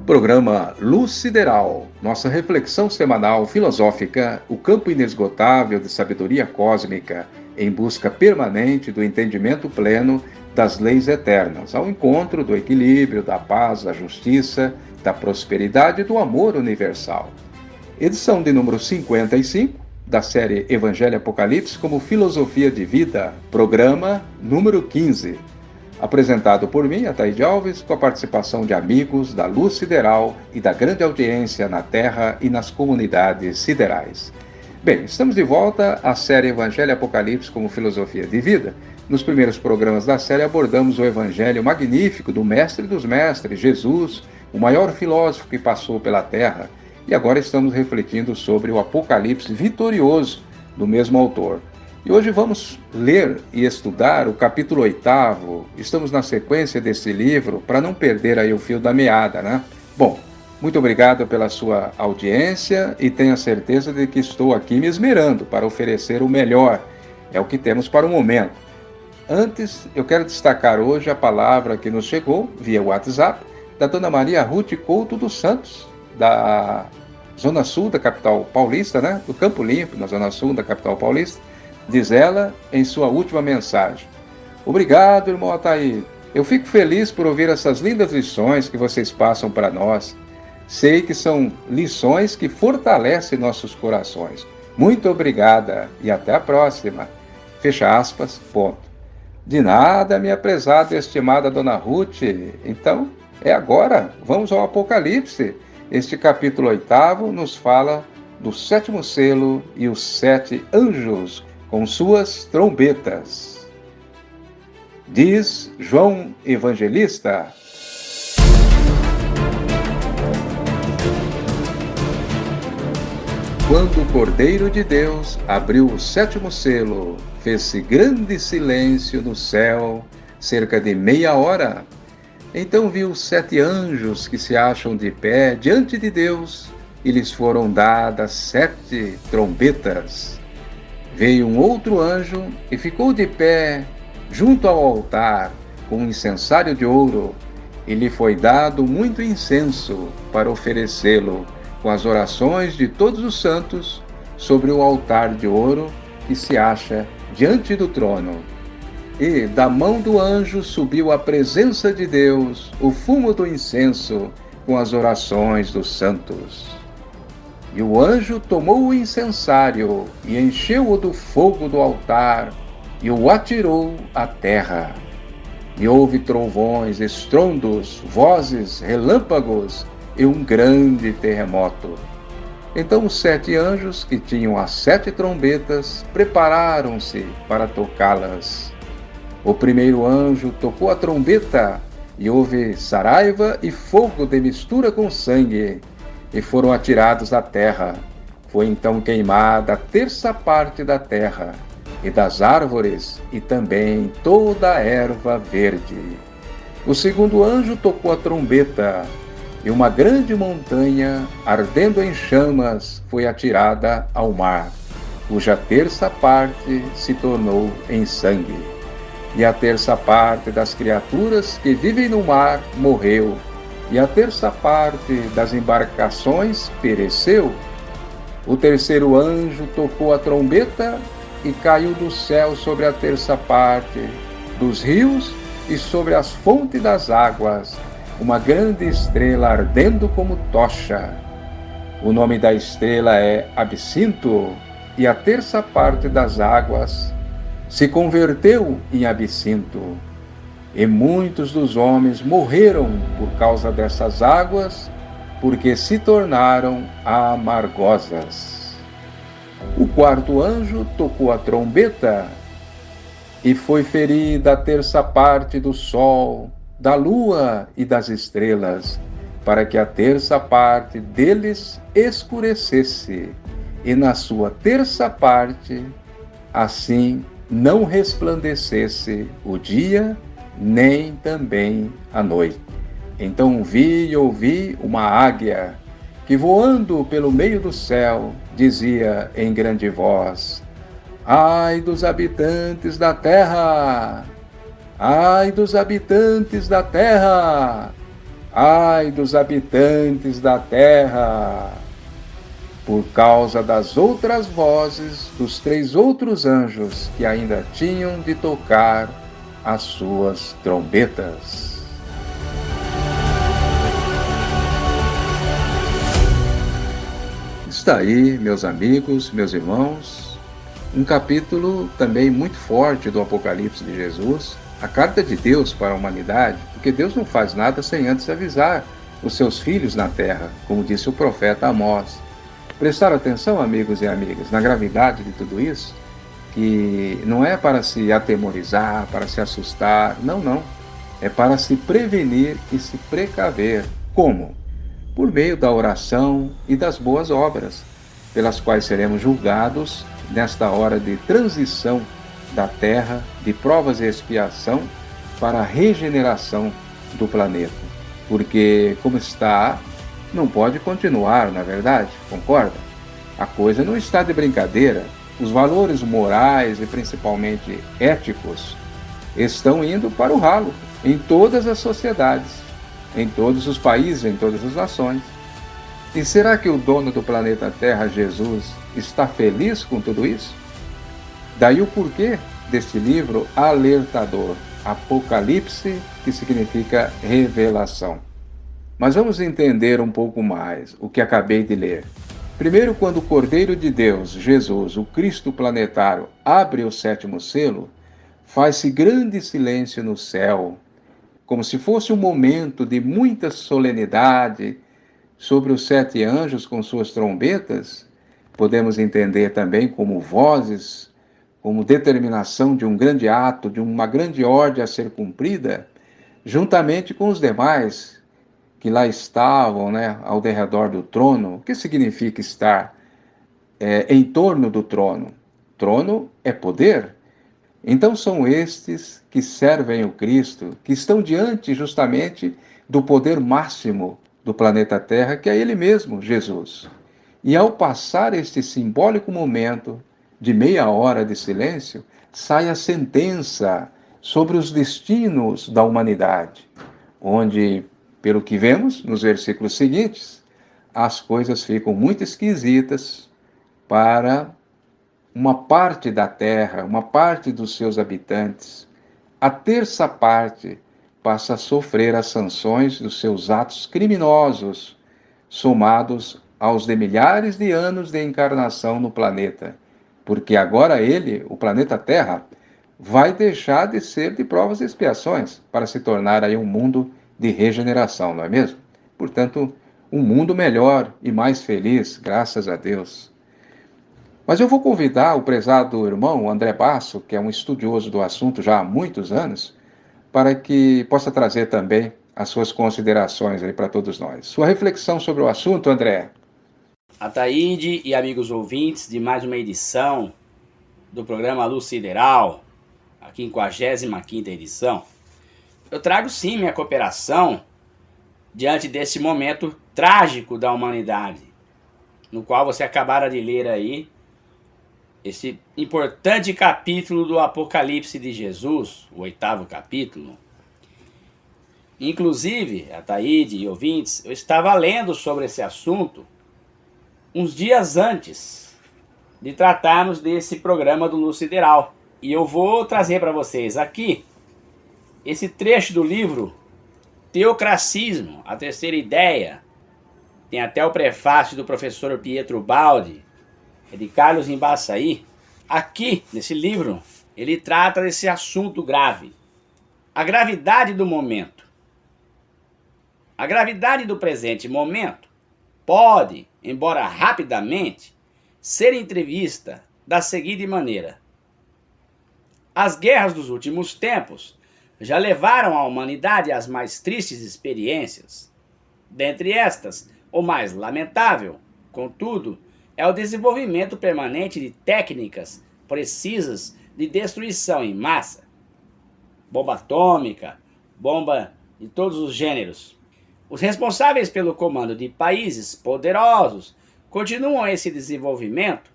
Programa Luz Sideral, nossa reflexão semanal filosófica, o campo inesgotável de sabedoria cósmica, em busca permanente do entendimento pleno das leis eternas, ao encontro do equilíbrio, da paz, da justiça, da prosperidade e do amor universal. Edição de número 55, da série Evangelho e Apocalipse como Filosofia de Vida, programa número 15. Apresentado por mim, Ataíde Alves, com a participação de amigos da Luz Sideral e da grande audiência na Terra e nas comunidades siderais. Bem, estamos de volta à série Evangelho e Apocalipse como Filosofia de Vida. Nos primeiros programas da série abordamos o Evangelho magnífico do Mestre dos Mestres, Jesus, o maior filósofo que passou pela Terra. E agora estamos refletindo sobre o Apocalipse vitorioso do mesmo autor. E hoje vamos ler e estudar o capítulo 8º. Estamos na sequência desse livro para não perder aí o fio da meada, né? Bom, muito obrigado pela sua audiência e tenha certeza de que estou aqui me esmerando para oferecer o melhor. É o que temos para o momento. Antes, eu quero destacar hoje a palavra que nos chegou via WhatsApp da Dona Maria Ruth Couto dos Santos, da Zona Sul da capital paulista, né? Do Campo Limpo, na Zona Sul da capital paulista. Diz ela em sua última mensagem: obrigado, irmão Ataíde. Eu fico feliz por ouvir essas lindas lições que vocês passam para nós. Sei que são lições que fortalecem nossos corações. Muito obrigada e até a próxima. Fecha aspas, ponto. De nada, minha prezada e estimada Dona Ruth. Então, é agora. Vamos ao Apocalipse. Este capítulo 8º nos fala do 7º selo e os 7 anjos com suas trombetas. Diz João Evangelista: quando o Cordeiro de Deus abriu o 7º selo, fez-se grande silêncio no céu, cerca de meia hora. Então viu 7 anjos que se acham de pé diante de Deus, e lhes foram dadas 7 trombetas. Veio um outro anjo e ficou de pé junto ao altar com um incensário de ouro, e lhe foi dado muito incenso para oferecê-lo com as orações de todos os santos sobre o altar de ouro que se acha diante do trono. E da mão do anjo subiu à presença de Deus o fumo do incenso com as orações dos santos. E o anjo tomou o incensário e encheu-o do fogo do altar e o atirou à terra. E houve trovões, estrondos, vozes, relâmpagos e um grande terremoto. Então os 7 anjos que tinham as 7 trombetas prepararam-se para tocá-las. O primeiro anjo tocou a trombeta e houve saraiva e fogo de mistura com sangue, e foram atirados à terra. Foi então queimada a 1/3 parte da terra, e das árvores, e também toda a erva verde. O segundo anjo tocou a trombeta, e uma grande montanha, ardendo em chamas, foi atirada ao mar, cuja 1/3 parte se tornou em sangue. E a 1/3 parte das criaturas que vivem no mar morreu, e a 1/3 parte das embarcações pereceu. O terceiro anjo tocou a trombeta e caiu do céu sobre a 1/3 parte dos rios e sobre as fontes das águas uma grande estrela ardendo como tocha. O nome da estrela é Absinto, e a 1/3 parte das águas se converteu em absinto. E muitos dos homens morreram por causa dessas águas, porque se tornaram amargosas. O quarto anjo tocou a trombeta, e foi ferida a 1/3 parte do sol, da lua e das estrelas, para que a 1/3 parte deles escurecesse, e na sua 1/3 parte, assim não resplandecesse o dia, nem também a noite. Então vi e ouvi uma águia, que voando pelo meio do céu, dizia em grande voz: ai dos habitantes da terra! Ai dos habitantes da terra! Ai dos habitantes da terra! Por causa das outras vozes dos 3 outros anjos que ainda tinham de tocar as suas trombetas. Está aí, meus amigos, meus irmãos, um capítulo também muito forte do Apocalipse de Jesus, a carta de Deus para a humanidade, porque Deus não faz nada sem antes avisar os seus filhos na terra, como disse o profeta Amós. Prestar atenção, amigos e amigas, na gravidade de tudo isso, que não é para se atemorizar, para se assustar, não. É para se prevenir e se precaver. Como? Por meio da oração e das boas obras, pelas quais seremos julgados nesta hora de transição da Terra, de provas e expiação, para a regeneração do planeta. Porque, como está, não pode continuar, na verdade, concorda? A coisa não está de brincadeira. Os valores morais e principalmente éticos estão indo para o ralo em todas as sociedades, em todos os países, em todas as nações. E será que o dono do planeta Terra, Jesus, está feliz com tudo isso? Daí o porquê deste livro alertador, Apocalipse, que significa revelação. Mas vamos entender um pouco mais o que acabei de ler. Primeiro, quando o Cordeiro de Deus, Jesus, o Cristo planetário, abre o 7º selo, faz-se grande silêncio no céu, como se fosse um momento de muita solenidade sobre os 7 anjos com suas trombetas. Podemos entender também como vozes, como determinação de um grande ato, de uma grande ordem a ser cumprida, juntamente com os demais que lá estavam, ao derredor do trono. O que significa estar em torno do trono? Trono é poder. Então são estes que servem o Cristo, que estão diante justamente do poder máximo do planeta Terra, que é Ele mesmo, Jesus. E ao passar este simbólico momento de meia hora de silêncio, sai a sentença sobre os destinos da humanidade, onde, pelo que vemos nos versículos seguintes, as coisas ficam muito esquisitas para uma parte da terra, uma parte dos seus habitantes. A terça parte passa a sofrer as sanções dos seus atos criminosos, somados aos de milhares de anos de encarnação no planeta. Porque agora ele, o planeta Terra, vai deixar de ser de provas e expiações para se tornar aí um mundo de regeneração, não é mesmo? Portanto, um mundo melhor e mais feliz, graças a Deus. Mas eu vou convidar o prezado irmão André Basso, que é um estudioso do assunto já há muitos anos, para que possa trazer também as suas considerações aí para todos nós. Sua reflexão sobre o assunto, André. Ataíde e amigos ouvintes de mais uma edição do programa Luz Sideral, a 55ª edição. Eu trago sim minha cooperação diante desse momento trágico da humanidade, no qual você acabara de ler aí, esse importante capítulo do Apocalipse de Jesus, o 8º capítulo. Inclusive, Ataíde e ouvintes, eu estava lendo sobre esse assunto uns dias antes de tratarmos desse programa do Luz Sideral. E eu vou trazer para vocês aqui esse trecho do livro Teocracismo, a Terceira Ideia. Tem até o prefácio do professor Pietro Baldi, de Carlos Embaçaí. Aqui, nesse livro, ele trata desse assunto grave. A gravidade do momento. A gravidade do presente momento pode, embora rapidamente, ser entrevista da seguinte maneira. As guerras dos últimos tempos já levaram a humanidade às mais tristes experiências. Dentre estas, o mais lamentável, contudo, é o desenvolvimento permanente de técnicas precisas de destruição em massa. Bomba atômica, bomba de todos os gêneros. Os responsáveis pelo comando de países poderosos continuam esse desenvolvimento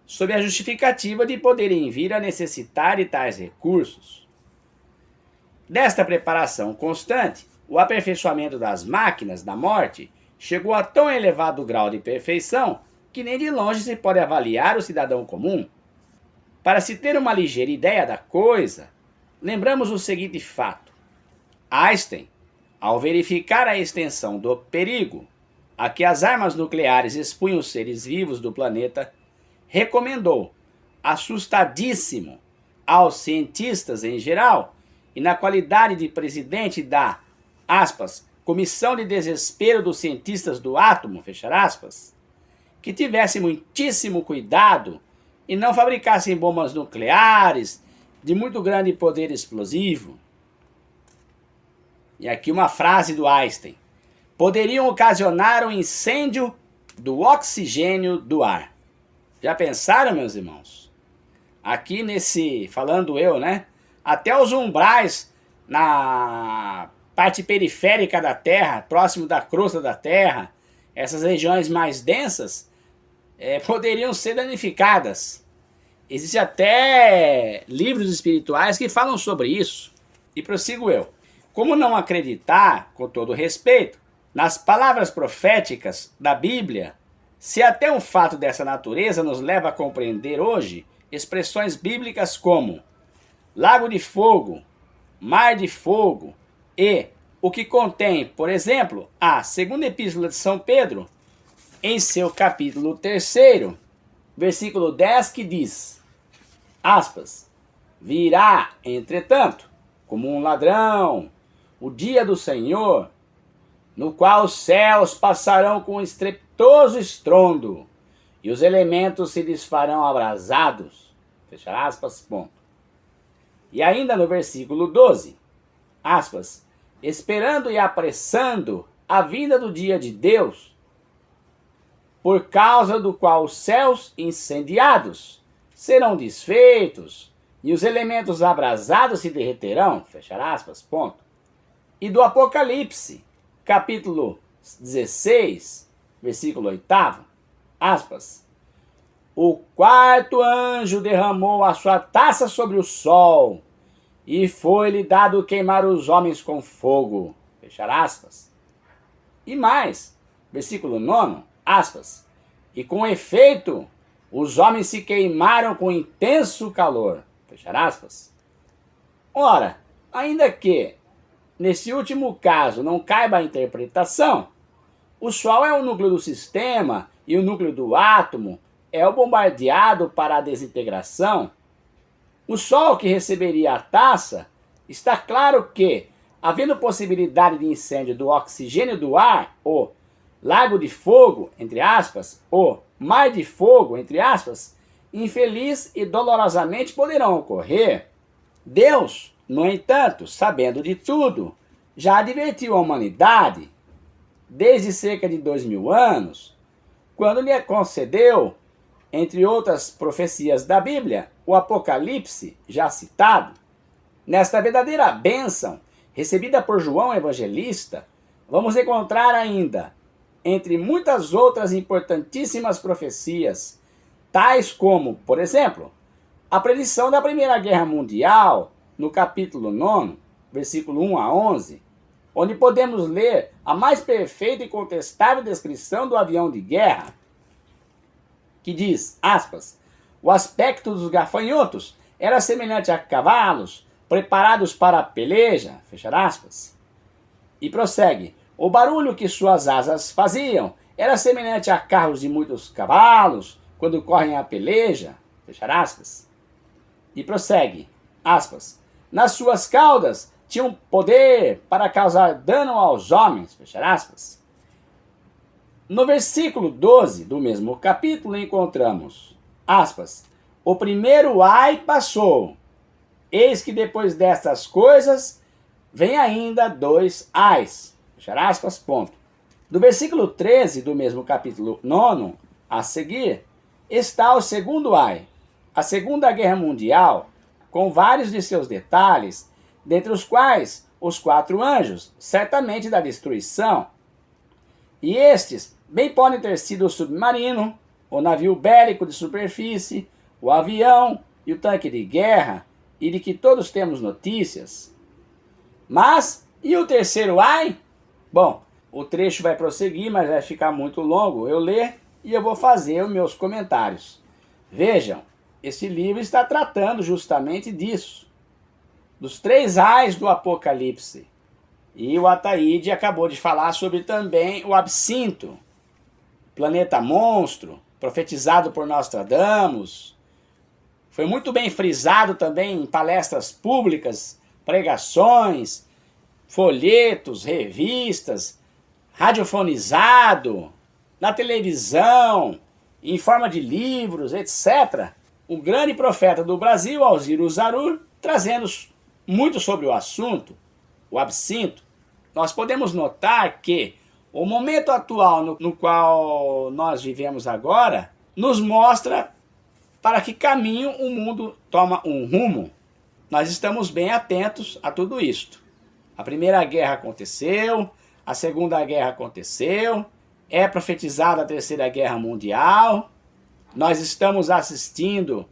sob a justificativa de poderem vir a necessitar de tais recursos. Desta preparação constante, o aperfeiçoamento das máquinas da morte chegou a tão elevado grau de perfeição que nem de longe se pode avaliar o cidadão comum. Para se ter uma ligeira ideia da coisa, lembramos o seguinte fato. Einstein, ao verificar a extensão do perigo a que as armas nucleares expunham os seres vivos do planeta, recomendou, assustadíssimo, aos cientistas em geral, e na qualidade de presidente da, aspas, Comissão de Desespero dos Cientistas do Átomo, fechar aspas, que tivessem muitíssimo cuidado e não fabricassem bombas nucleares de muito grande poder explosivo. E aqui uma frase do Einstein. Poderiam ocasionar um incêndio do oxigênio do ar. Já pensaram, meus irmãos? Aqui falando eu, né? Até os umbrais na parte periférica da Terra, próximo da crosta da Terra, essas regiões mais densas, poderiam ser danificadas. Existem até livros espirituais que falam sobre isso. E prossigo eu. Como não acreditar, com todo respeito, nas palavras proféticas da Bíblia, se até um fato dessa natureza nos leva a compreender hoje expressões bíblicas como lago de fogo, mar de fogo e o que contém, por exemplo, a segunda epístola de São Pedro, em seu capítulo 3, versículo 10, que diz, aspas, virá, entretanto, como um ladrão, o dia do Senhor, no qual os céus passarão com um estrepitoso estrondo, e os elementos se desfarão abrasados. Fechar aspas, ponto. E ainda no versículo 12, aspas, esperando e apressando a vinda do dia de Deus, por causa do qual os céus incendiados serão desfeitos, e os elementos abrasados se derreterão. Fechar aspas, ponto. E do Apocalipse, capítulo 16, versículo 8, aspas, o quarto anjo derramou a sua taça sobre o sol, e foi-lhe dado queimar os homens com fogo. Fechar aspas. E mais, versículo 9, aspas, e com efeito, os homens se queimaram com intenso calor. Fechar aspas. Ora, ainda que nesse último caso não caiba a interpretação, o Sol é o núcleo do sistema e o núcleo do átomo é o bombardeado para a desintegração. O Sol que receberia a taça, está claro que, havendo possibilidade de incêndio do oxigênio do ar, o lago de fogo, entre aspas, o mar de fogo, entre aspas, infeliz e dolorosamente poderão ocorrer. Deus, no entanto, sabendo de tudo, já advertiu a humanidade, desde cerca de 2000 anos, quando lhe concedeu, entre outras profecias da Bíblia, o Apocalipse, já citado. Nesta verdadeira bênção, recebida por João Evangelista, vamos encontrar ainda, entre muitas outras importantíssimas profecias, tais como, por exemplo, a predição da Primeira Guerra Mundial, no capítulo 9, versículo 1 a 11, onde podemos ler a mais perfeita e contestável descrição do avião de guerra, que diz, aspas, o aspecto dos gafanhotos era semelhante a cavalos preparados para a peleja, fechar aspas. E prossegue, o barulho que suas asas faziam era semelhante a carros de muitos cavalos quando correm a peleja, fechar aspas. E prossegue, aspas, nas suas caudas tinham poder para causar dano aos homens, fechar aspas. No versículo 12 do mesmo capítulo encontramos, aspas, o primeiro ai passou, eis que depois destas coisas vem ainda 2 ais, fechar aspas, ponto. Do versículo 13 do mesmo capítulo 9 a seguir, está o segundo ai, a Segunda Guerra Mundial, com vários de seus detalhes, dentre os quais os 4 anjos, certamente da destruição. E estes bem podem ter sido o submarino, o navio bélico de superfície, o avião e o tanque de guerra, e de que todos temos notícias. Mas E o terceiro ai? Bom, o trecho vai prosseguir, mas vai ficar muito longo eu ler e eu vou fazer os meus comentários. Vejam, esse livro está tratando justamente disso, dos 3 ais do Apocalipse. E o Ataíde acabou de falar sobre também o absinto, planeta monstro, profetizado por Nostradamus. Foi muito bem frisado também em palestras públicas, pregações, folhetos, revistas, radiofonizado, na televisão, em forma de livros, etc. O grande profeta do Brasil, Alziro Zarur, trazendo muito sobre o assunto, o absinto. Nós podemos notar que o momento atual no qual nós vivemos agora nos mostra para que caminho o mundo toma um rumo. Nós estamos bem atentos a tudo isto. A Primeira Guerra aconteceu, a Segunda Guerra aconteceu, é profetizada a Terceira Guerra Mundial, nós estamos assistindo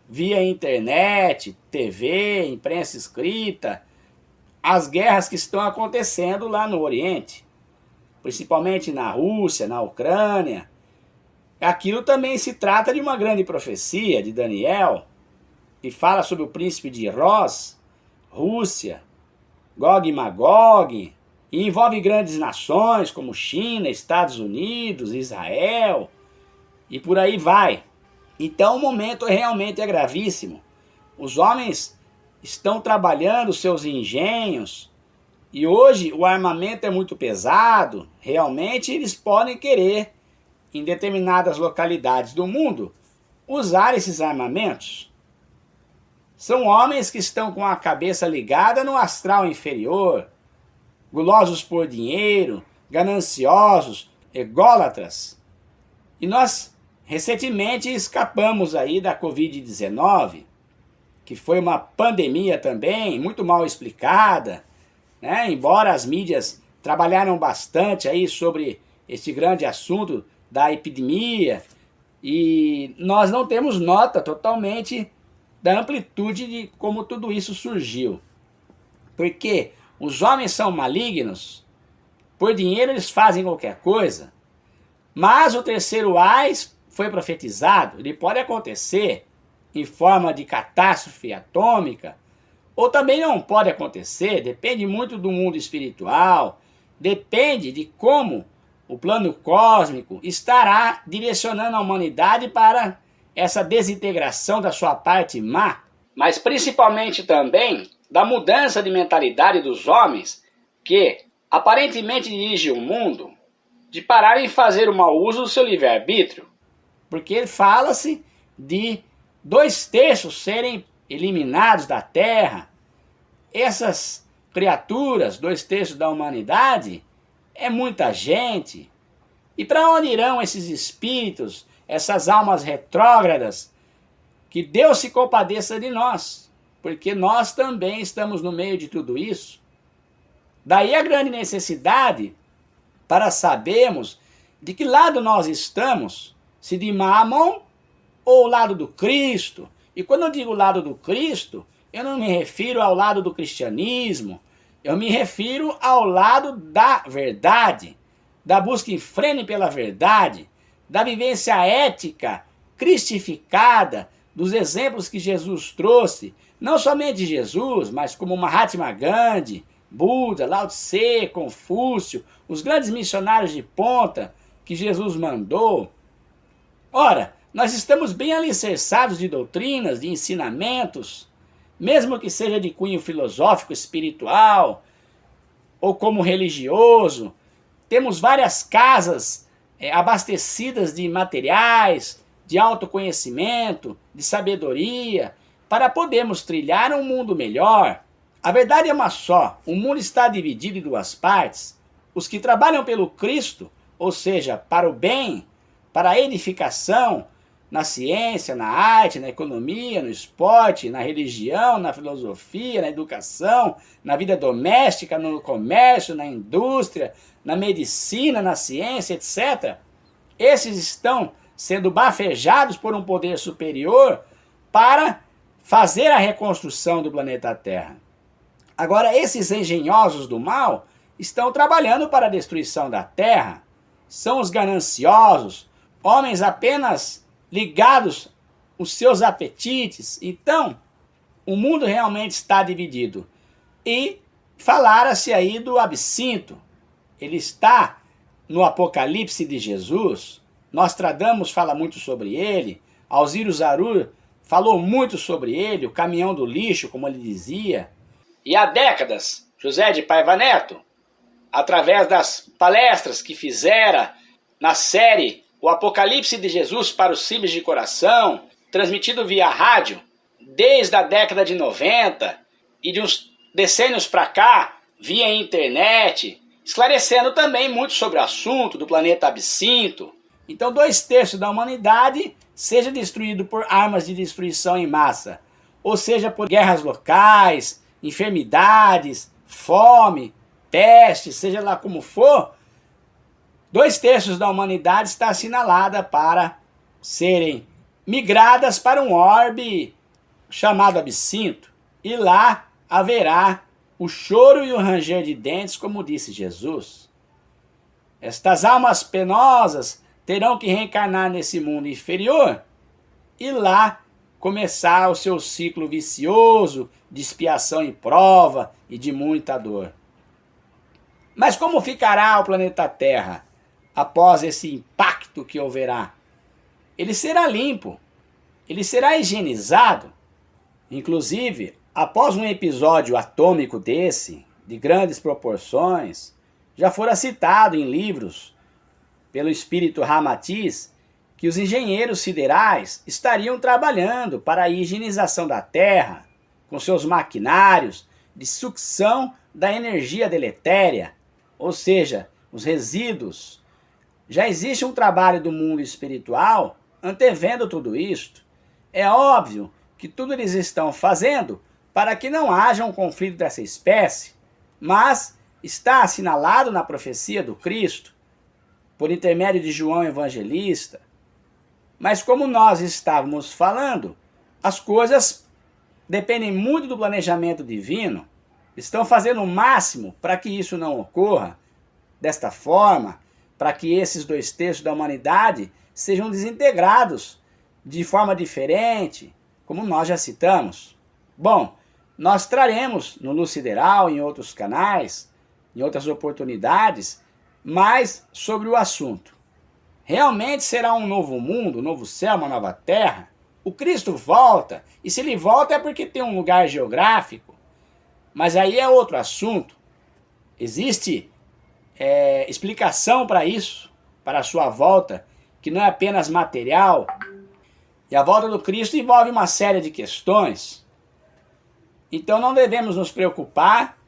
via internet, TV, imprensa escrita, as guerras que estão acontecendo lá no Oriente, principalmente na Rússia, na Ucrânia. Aquilo também se trata de uma grande profecia de Daniel, que fala sobre o príncipe de Ross, Rússia, Gog e Magog, e envolve grandes nações como China, Estados Unidos, Israel, e por aí vai. Então o momento realmente é gravíssimo. Os homens estão trabalhando seus engenhos, e hoje o armamento é muito pesado. Realmente eles podem querer, em determinadas localidades do mundo, usar esses armamentos. São homens que estão com a cabeça ligada no astral inferior, gulosos por dinheiro, gananciosos, ególatras. E nós recentemente escapamos aí da Covid-19, que foi uma pandemia também, muito mal explicada, né? Embora as mídias trabalharam bastante aí sobre este grande assunto da epidemia, e nós não temos nota totalmente da amplitude de como tudo isso surgiu. Porque os homens são malignos, por dinheiro eles fazem qualquer coisa, mas o terceiro ais foi profetizado, ele pode acontecer em forma de catástrofe atômica, ou também não pode acontecer, depende muito do mundo espiritual, depende de como o plano cósmico estará direcionando a humanidade para essa desintegração da sua parte má, mas principalmente também da mudança de mentalidade dos homens que aparentemente dirigem o mundo, de pararem de fazer o mau uso do seu livre-arbítrio, porque fala-se de 2/3 serem eliminados da Terra. Essas criaturas, 2/3 da humanidade, é muita gente. E para onde irão esses espíritos, essas almas retrógradas? Que Deus se compadeça de nós, porque nós também estamos no meio de tudo isso. Daí a grande necessidade para sabermos de que lado nós estamos, se de Mammon ou o lado do Cristo. E quando eu digo lado do Cristo, eu não me refiro ao lado do cristianismo, eu me refiro ao lado da verdade, da busca infrene pela verdade, da vivência ética cristificada, dos exemplos que Jesus trouxe, não somente Jesus, mas como Mahatma Gandhi, Buda, Lao Tse, Confúcio, os grandes missionários de ponta que Jesus mandou. Ora, nós estamos bem alicerçados de doutrinas, de ensinamentos, mesmo que seja de cunho filosófico, espiritual, ou como religioso. Temos várias casas abastecidas de materiais, de autoconhecimento, de sabedoria, para podermos trilhar um mundo melhor. A verdade é uma só, o mundo está dividido em 2 partes. Os que trabalham pelo Cristo, ou seja, para o bem, para a edificação, na ciência, na arte, na economia, no esporte, na religião, na filosofia, na educação, na vida doméstica, no comércio, na indústria, na medicina, na ciência, etc. Esses estão sendo bafejados por um poder superior para fazer a reconstrução do planeta Terra. Agora, esses engenhosos do mal estão trabalhando para a destruição da terra. São os gananciosos, homens apenas ligados aos seus apetites. Então, o mundo realmente está dividido. E falara-se aí do absinto. Ele está no Apocalipse de Jesus. Nostradamus fala muito sobre ele. Alziro Zarur falou muito sobre ele, o caminhão do lixo, como ele dizia. E há décadas, José de Paiva Neto, através das palestras que fizera na série O Apocalipse de Jesus para os Simples de Coração, transmitido via rádio, desde a década de 90 e de uns decênios para cá, via internet, esclarecendo também muito sobre o assunto do planeta absinto. Então, 2/3 da humanidade seja destruído por armas de destruição em massa, ou seja, por guerras locais, enfermidades, fome, peste, seja lá como for, 2/3 da humanidade está assinalada para serem migradas para um orbe chamado absinto, e lá haverá o choro e o ranger de dentes, como disse Jesus. Estas almas penosas terão que reencarnar nesse mundo inferior e lá começar o seu ciclo vicioso de expiação e prova e de muita dor. Mas como ficará o planeta Terra após esse impacto que houverá? Ele será limpo, ele será higienizado. Inclusive, após um episódio atômico desse, de grandes proporções, já fora citado em livros pelo espírito Ramatiz que os engenheiros siderais estariam trabalhando para a higienização da Terra, com seus maquinários de sucção da energia deletéria, ou seja, os resíduos. Já existe um trabalho do mundo espiritual antevendo tudo isto. É óbvio que tudo eles estão fazendo para que não haja um conflito dessa espécie, mas está assinalado na profecia do Cristo, por intermédio de João Evangelista. Mas como nós estávamos falando, as coisas dependem muito do planejamento divino. Estão fazendo o máximo para que isso não ocorra desta forma, para que esses 2/3 da humanidade sejam desintegrados de forma diferente, como nós já citamos. Bom, nós traremos no Luz Sideral, em outros canais, em outras oportunidades, mais sobre o assunto. Realmente será um novo mundo, um novo céu, uma nova terra? O Cristo volta, e se ele volta é porque tem um lugar geográfico, mas aí é outro assunto. Existe explicação para isso, para a sua volta, que não é apenas material. E a volta do Cristo envolve uma série de questões. Então não devemos nos preocupar,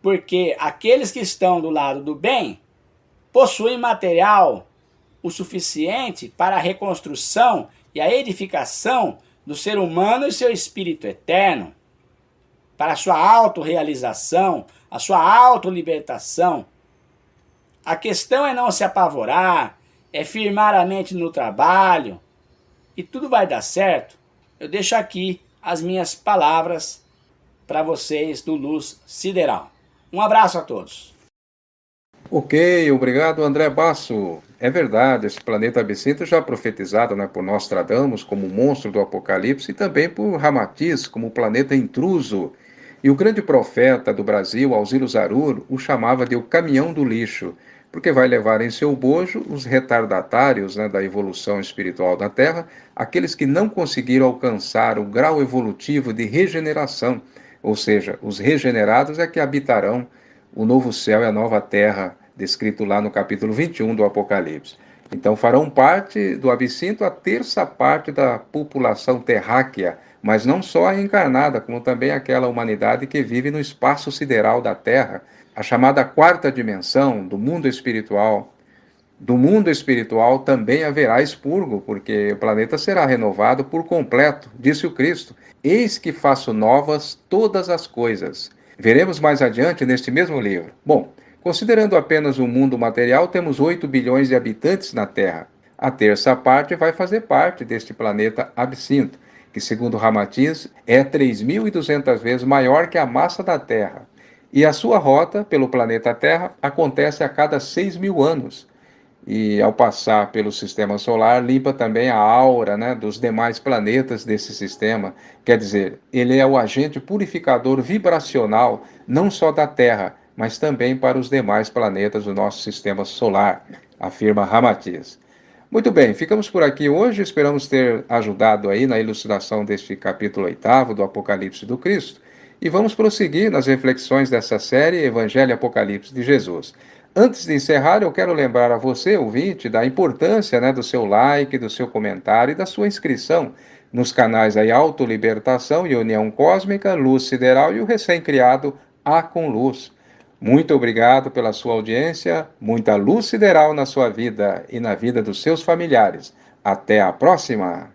porque aqueles que estão do lado do bem possuem material o suficiente para a reconstrução e a edificação do ser humano e seu espírito eterno, para a sua autorrealização, a sua autolibertação. A questão é não se apavorar, é firmar a mente no trabalho, e tudo vai dar certo. Eu deixo aqui as minhas palavras para vocês do Luz Sideral. Um abraço a todos. Ok, obrigado André Basso. É verdade, esse planeta absinto já profetizado, né, por Nostradamus como monstro do Apocalipse e também por Ramatiz como planeta intruso. E o grande profeta do Brasil, Alziro Zarur, o chamava de o caminhão do lixo, porque vai levar em seu bojo os retardatários, né, da evolução espiritual da Terra, aqueles que não conseguiram alcançar o grau evolutivo de regeneração, ou seja, os regenerados é que habitarão o novo céu e a nova terra, descrito lá no capítulo 21 do Apocalipse. Então farão parte do absinto a 1/3 parte da população terráquea, mas não só a reencarnada, como também aquela humanidade que vive no espaço sideral da Terra, a chamada 4ª dimensão do mundo espiritual. Do mundo espiritual também haverá expurgo, porque o planeta será renovado por completo, disse o Cristo. Eis que faço novas todas as coisas. Veremos mais adiante neste mesmo livro. Bom, considerando apenas o mundo material, temos 8 bilhões de habitantes na Terra. A 1/3 parte vai fazer parte deste planeta absinto. que segundo Ramatiz é 3.200 vezes maior que a massa da Terra. E a sua rota pelo planeta Terra acontece a cada 6.000 anos. E ao passar pelo sistema solar, limpa também a aura, né, dos demais planetas desse sistema. Quer dizer, ele é o agente purificador vibracional, não só da Terra, mas também para os demais planetas do nosso sistema solar, afirma Ramatiz. Muito bem, ficamos por aqui hoje. Esperamos ter ajudado aí na ilustração deste capítulo 8º do Apocalipse do Cristo. E vamos prosseguir nas reflexões dessa série Evangelho e Apocalipse de Jesus. Antes de encerrar, eu quero lembrar a você, ouvinte, da importância, né, do seu like, do seu comentário e da sua inscrição nos canais aí Autolibertação e União Cósmica, Luz Sideral e o recém-criado A com Luz. Muito obrigado pela sua audiência, muita luz sideral na sua vida e na vida dos seus familiares. Até a próxima!